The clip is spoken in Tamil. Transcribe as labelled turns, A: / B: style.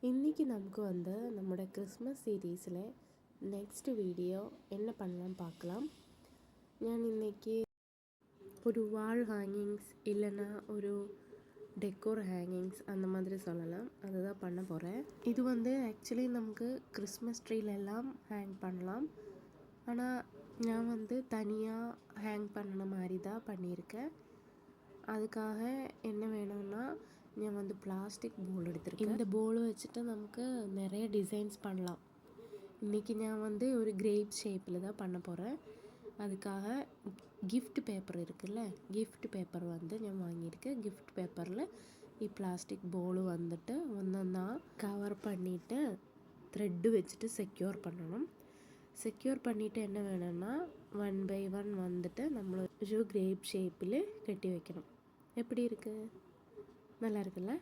A: இன்றைக்கி நமக்கு நம்மளோட கிறிஸ்மஸ் சீரீஸில் நெக்ஸ்ட் வீடியோ என்ன பண்ணலாம் பார்க்கலாம். நான் இன்றைக்கி ஒரு வால் ஹேங்கிங்ஸ் இல்லைன்னா ஒரு டெக்கோர் ஹேங்கிங்ஸ் அந்த மாதிரி சொல்லலாம், அதுதான் பண்ண போகிறேன். இது ஆக்சுவலி நமக்கு கிறிஸ்மஸ் ட்ரீலெல்லாம் ஹேங் பண்ணலாம். ஆனால் நான் தனியாக ஹேங் பண்ண மாதிரி தான் பண்ணியிருக்கேன். அதுக்காக என்ன வேணும்னா, நான் பிளாஸ்டிக் போல் எடுத்திருக்கேன். இந்த போல் வச்சுட்டு நமக்கு நிறைய டிசைன்ஸ் பண்ணலாம். இன்றைக்கி நான் ஒரு கிரேப் ஷேப்பில் தான் பண்ண போகிறேன். அதுக்காக கிஃப்ட் பேப்பர் இருக்குல்ல, கிஃப்ட் பேப்பர் நான் வாங்கியிருக்கேன். கிஃப்ட் பேப்பரில் பிளாஸ்டிக் போல் ஒன்றா கவர் பண்ணிவிட்டு த்ரெட்டு வச்சுட்டு செக்யூர் பண்ணணும். செக்யூர் பண்ணிவிட்டு என்ன வேணும்னா 1 by 1 நம்மள கிரேப் ஷேப்பில் கட்டி வைக்கணும். எப்படி இருக்குது? நல்லா இருக்குல்ல?